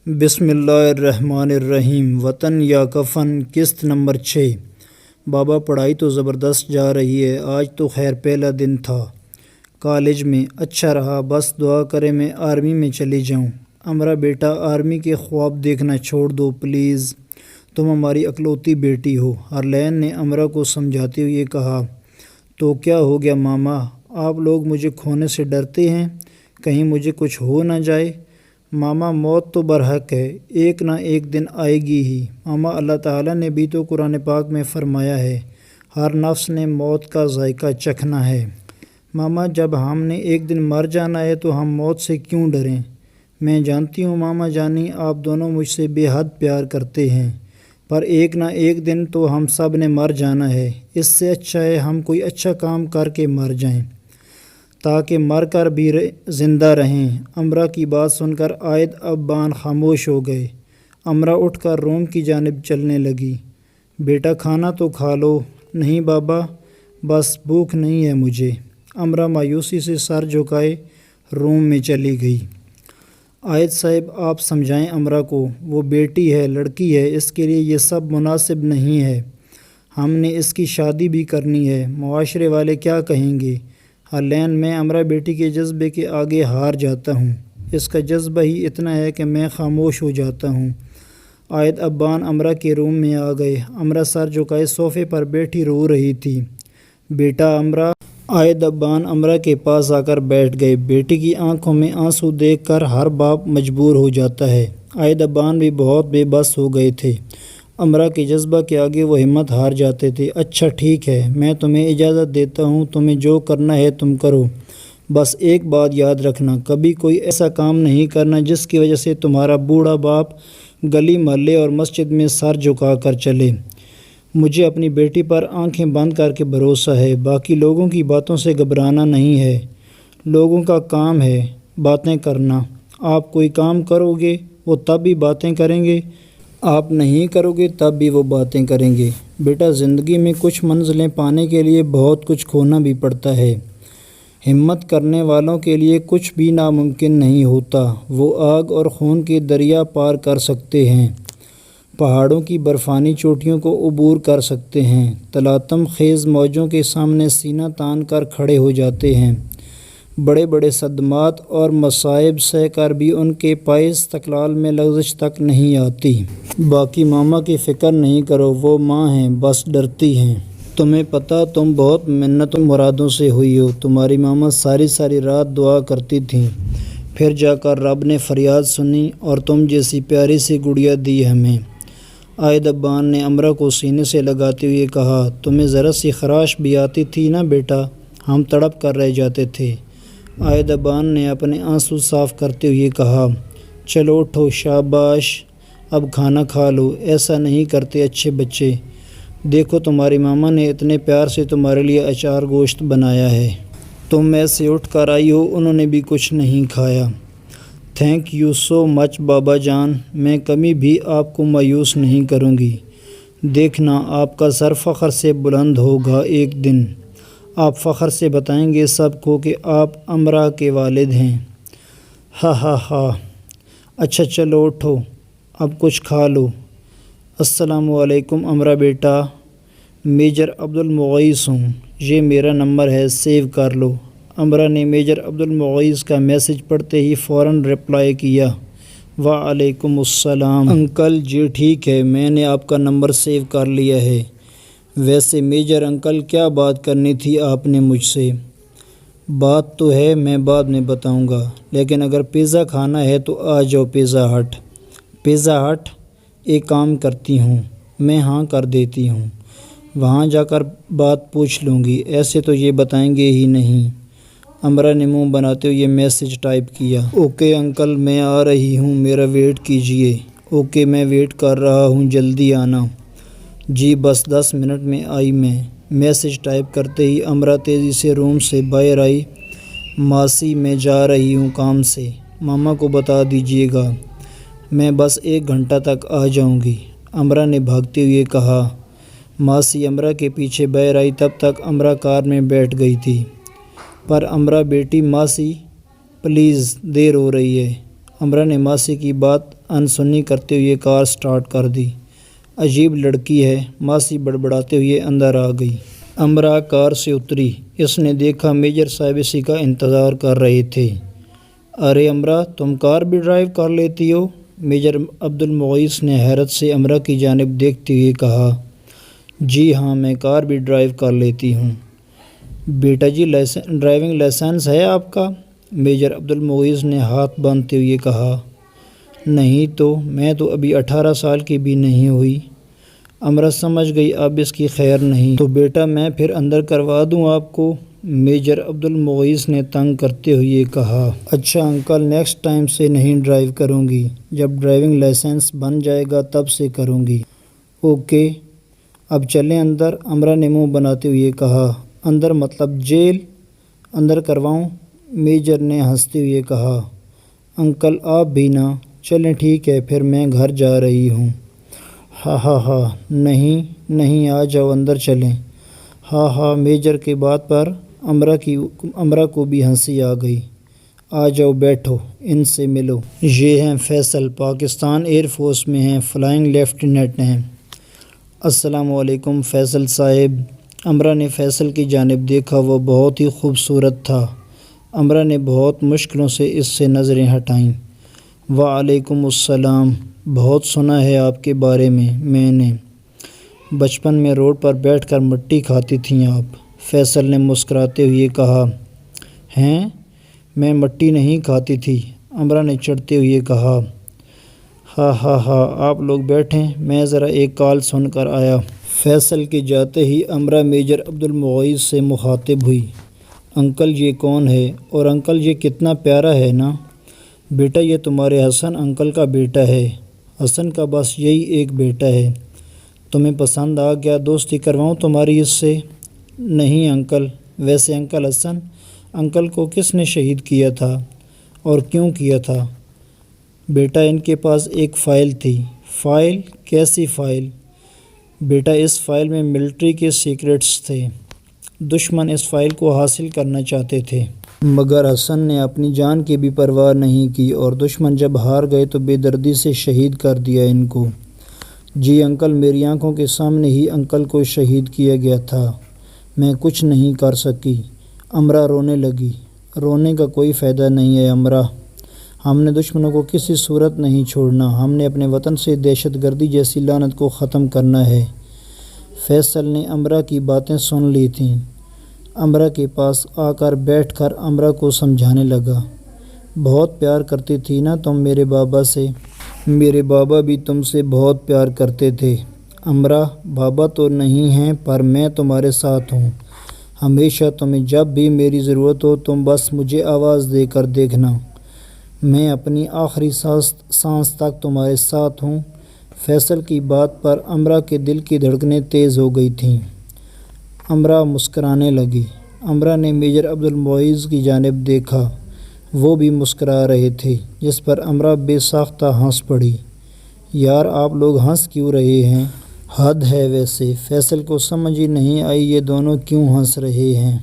بسم اللہ الرحمن الرحیم۔ وطن یا کفن، قسط نمبر 6۔ بابا پڑھائی تو زبردست جا رہی ہے، آج تو خیر پہلا دن تھا کالج میں، اچھا رہا، بس دعا کرے میں آرمی میں چلی جاؤں۔ امرا بیٹا آرمی کے خواب دیکھنا چھوڑ دو پلیز، تم ہماری اکلوتی بیٹی ہو، ہرلین نے امرا کو سمجھاتے ہوئے کہا۔ تو کیا ہو گیا ماما، آپ لوگ مجھے کھونے سے ڈرتے ہیں، کہیں مجھے کچھ ہو نہ جائے۔ ماما موت تو برحق ہے، ایک نہ ایک دن آئے گی ہی ماما، اللہ تعالیٰ نے بھی تو قرآن پاک میں فرمایا ہے، ہر نفس نے موت کا ذائقہ چکھنا ہے۔ ماما جب ہم نے ایک دن مر جانا ہے تو ہم موت سے کیوں ڈریں؟ میں جانتی ہوں ماما جانی، آپ دونوں مجھ سے بے حد پیار کرتے ہیں، پر ایک نہ ایک دن تو ہم سب نے مر جانا ہے، اس سے اچھا ہے ہم کوئی اچھا کام کر کے مر جائیں تاکہ مر کر بھی زندہ رہیں۔ امرا کی بات سن کر عائد ابان خاموش ہو گئے۔ امرا اٹھ کر روم کی جانب چلنے لگی۔ بیٹا کھانا تو کھا لو۔ نہیں بابا، بس بھوک نہیں ہے مجھے۔ امرا مایوسی سے سر جھکائے روم میں چلی گئی۔ عائد صاحب آپ سمجھائیں امرا کو، وہ بیٹی ہے، لڑکی ہے، اس کے لیے یہ سب مناسب نہیں ہے، ہم نے اس کی شادی بھی کرنی ہے، معاشرے والے کیا کہیں گے۔ ہرلین میں امرا بیٹی کے جذبے کے آگے ہار جاتا ہوں، اس کا جذبہ ہی اتنا ہے کہ میں خاموش ہو جاتا ہوں۔ عائد ابان امرا کے روم میں آ گئے۔ امرا سر جھکائے صوفے پر بیٹھی رو رہی تھی۔ بیٹا امرا۔ عائد ابان امرا کے پاس آ کر بیٹھ گئے۔ بیٹی کی آنکھوں میں آنسو دیکھ کر ہر باپ مجبور ہو جاتا ہے۔ عائد ابان بھی بہت بے بس ہو گئے تھے، امرا کے جذبہ کے آگے وہ ہمت ہار جاتے تھے۔ اچھا ٹھیک ہے، میں تمہیں اجازت دیتا ہوں، تمہیں جو کرنا ہے تم کرو، بس ایک بات یاد رکھنا، کبھی کوئی ایسا کام نہیں کرنا جس کی وجہ سے تمہارا بوڑھا باپ گلی محلے اور مسجد میں سر جھکا کر چلے۔ مجھے اپنی بیٹی پر آنکھیں بند کر کے بھروسہ ہے، باقی لوگوں کی باتوں سے گھبرانا نہیں ہے، لوگوں کا کام ہے باتیں کرنا، آپ کوئی کام کرو گے وہ تب بھی باتیں کریں گے، آپ نہیں کرو گے تب بھی وہ باتیں کریں گے۔ بیٹا زندگی میں کچھ منزلیں پانے کے لیے بہت کچھ کھونا بھی پڑتا ہے، ہمت کرنے والوں کے لیے کچھ بھی ناممکن نہیں ہوتا، وہ آگ اور خون کے دریا پار کر سکتے ہیں، پہاڑوں کی برفانی چوٹیوں کو عبور کر سکتے ہیں، تلاطم خیز موجوں کے سامنے سینہ تان کر کھڑے ہو جاتے ہیں، بڑے بڑے صدمات اور مصائب سہ کر بھی ان کے پائے استقلال میں لغزش تک نہیں آتی۔ باقی ماما کی فکر نہیں کرو، وہ ماں ہیں، بس ڈرتی ہیں۔ تمہیں پتہ تم بہت منتوں مرادوں سے ہوئی ہو، تمہاری ماما ساری ساری رات دعا کرتی تھیں، پھر جا کر رب نے فریاد سنی اور تم جیسی پیاری سی گڑیا دی ہمیں۔ عائد ابان نے امرا کو سینے سے لگاتے ہوئے کہا، تمہیں ذرا سی خراش بھی آتی تھی نا بیٹا، ہم تڑپ کر رہ جاتے تھے۔ عائد ابان نے اپنے آنسو صاف کرتے ہوئے کہا، چلو اٹھو، شاباش، اب کھانا کھا لو، ایسا نہیں کرتے اچھے بچے، دیکھو تمہاری ماما نے اتنے پیار سے تمہارے لیے اچار گوشت بنایا ہے، تم ایسے اٹھ کر آئی ہو، انہوں نے بھی کچھ نہیں کھایا۔ تھینک یو سو مچ بابا جان، میں کبھی بھی آپ کو مایوس نہیں کروں گی، دیکھنا آپ کا سر فخر سے بلند ہوگا، ایک دن آپ فخر سے بتائیں گے سب کو کہ آپ امرا کے والد ہیں۔ ہا ہا ہا۔ اچھا چلو اٹھو، اب کچھ کھا لو۔ السلام علیکم امرا بیٹا، میجر عبد المغیث ہوں، یہ میرا نمبر ہے، سیو کر لو۔ امرا نے میجر عبد المغیث کا میسج پڑھتے ہی فوراً رپلائی کیا، وعلیکم السلام انکل جی، ٹھیک ہے، میں نے آپ کا نمبر سیو کر لیا ہے، ویسے میجر انکل کیا بات کرنی تھی آپ نے مجھ سے؟ بات تو ہے، میں بعد میں بتاؤں گا، لیکن اگر پیزا کھانا ہے تو آ جاؤ پیزا ہٹ۔ پیزا ہٹ؟ ایک کام کرتی ہوں، میں ہاں کر دیتی ہوں، وہاں جا کر بات پوچھ لوں گی، ایسے تو یہ بتائیں گے ہی نہیں۔ امرا نے منہ بناتے ہوئے میسج ٹائپ کیا، اوکے انکل میں آ رہی ہوں، میرا ویٹ کیجئے۔ اوکے میں ویٹ کر رہا ہوں، جلدی آنا۔ جی بس 10 منٹ میں آئی میں۔ میسج ٹائپ کرتے ہی امرا تیزی سے روم سے باہر آئی۔ ماسی میں جا رہی ہوں کام سے، ماما کو بتا دیجیے گا، میں بس 1 گھنٹہ تک آ جاؤں گی، امرا نے بھاگتے ہوئے کہا۔ ماسی امرا کے پیچھے باہر آئی، تب تک امرا کار میں بیٹھ گئی تھی۔ پر امرا بیٹی، ماسی پلیز دیر ہو رہی ہے۔ امرا نے ماسی کی بات انسنی کرتے ہوئے کار سٹارٹ کر دی۔ عجیب لڑکی ہے، ماسی بڑبڑاتے ہوئے اندر آ گئی۔ امرا کار سے اتری۔ اس نے دیکھا میجر صاحب اسی کا انتظار کر رہے تھے۔ ارے امرا، تم کار بھی ڈرائیو کر لیتی ہو؟ میجر عبدالمغیث نے حیرت سے امرا کی جانب دیکھتے ہوئے کہا۔ جی ہاں، میں کار بھی ڈرائیو کر لیتی ہوں۔ بیٹا جی، ڈرائیونگ لائسنس ہے آپ کا؟ میجر عبدالمغیث نے ہاتھ باندھتے ہوئے کہا۔ نہیں تو، میں تو ابھی 18 سال کی بھی نہیں ہوئی۔ امرا سمجھ گئی اب اس کی خیر نہیں۔ تو بیٹا میں پھر اندر کروا دوں آپ کو؟ میجر عبدالمغیث نے تنگ کرتے ہوئے کہا۔ اچھا انکل، نیکسٹ ٹائم سے نہیں ڈرائیو کروں گی، جب ڈرائیونگ لائسنس بن جائے گا تب سے کروں گی۔ اوکے، اب چلیں اندر، امرا نے منہ بناتے ہوئے کہا۔ اندر مطلب جیل؟ اندر کرواؤں؟ میجر نے ہنستے ہوئے کہا۔ انکل آپ بھی نہ، چلیں ٹھیک ہے پھر میں گھر جا رہی ہوں۔ ہاں، نہیں آ جاؤ اندر چلیں۔ ہاں، میجر کے بات پر امرا کو بھی ہنسی آ گئی۔ آ جاؤ بیٹھو، ان سے ملو۔ یہ ہیں فیصل، پاکستان ایئر فورس میں ہیں، فلائنگ لیفٹیننٹ ہیں۔ السلام علیکم فیصل صاحب۔ امرا نے فیصل کی جانب دیکھا، وہ بہت ہی خوبصورت تھا۔ امرا نے بہت مشکلوں سے اس سے نظریں ہٹائیں۔ وعلیکم السلام، بہت سنا ہے آپ کے بارے میں نے۔ بچپن میں روڈ پر بیٹھ کر مٹی کھاتی تھیں آپ؟ فیصل نے مسکراتے ہوئے کہا۔ ہیں؟ میں مٹی نہیں کھاتی تھی، امرا نے چڑھتے ہوئے کہا۔ ہاں، آپ لوگ بیٹھیں، میں ذرا ایک کال سن کر آیا۔ فیصل کے جاتے ہی امرا میجر عبدالمغیث سے مخاطب ہوئی۔ انکل یہ کون ہے؟ اور انکل یہ کتنا پیارا ہے نا؟ بیٹا یہ تمہارے حسن انکل کا بیٹا ہے۔ حسن کا بس یہی ایک بیٹا ہے۔ تمہیں پسند آ گیا؟ دوستی کرواؤں تمہاری اس سے؟ نہیں انکل۔ ویسے انکل حسن انکل کو کس نے شہید کیا تھا اور کیوں کیا تھا؟ بیٹا ان کے پاس ایک فائل تھی۔ فائل؟ کیسی فائل؟ بیٹا اس فائل میں ملٹری کے سیکرٹس تھے۔ دشمن اس فائل کو حاصل کرنا چاہتے تھے، مگر حسن نے اپنی جان کی بھی پرواہ نہیں کی اور دشمن جب ہار گئے تو بے دردی سے شہید کر دیا ان کو۔ جی انکل، میری آنکھوں کے سامنے ہی انکل کو شہید کیا گیا تھا، میں کچھ نہیں کر سکی۔ امرا رونے لگی۔ رونے کا کوئی فائدہ نہیں ہے امرا، ہم نے دشمنوں کو کسی صورت نہیں چھوڑنا، ہم نے اپنے وطن سے دہشت گردی جیسی لعنت کو ختم کرنا ہے۔ فیصل نے امرا کی باتیں سن لی تھیں۔ امرا کے پاس آ کر بیٹھ کر امرا کو سمجھانے لگا۔ بہت پیار کرتی تھی نا تم میرے بابا سے؟ میرے بابا بھی تم سے بہت پیار کرتے تھے امرا۔ بابا تو نہیں ہیں پر میں تمہارے ساتھ ہوں، ہمیشہ تمہیں جب بھی میری ضرورت ہو تم بس مجھے آواز دے کر دیکھنا، میں اپنی آخری سانس تک تمہارے ساتھ ہوں۔ فیصل کی بات پر امرا کے دل کی دھڑکنیں تیز ہو گئی تھیں۔ امرا مسکرانے لگی۔ امرا نے میجر عبدالمغیث کی جانب دیکھا، وہ بھی مسکرا رہے تھے، جس پر امرا بے ساختہ ہنس پڑی۔ یار آپ لوگ ہنس کیوں رہے ہیں؟ حد ہے ویسے، فیصل کو سمجھ ہی نہیں آئی یہ دونوں کیوں ہنس رہے ہیں۔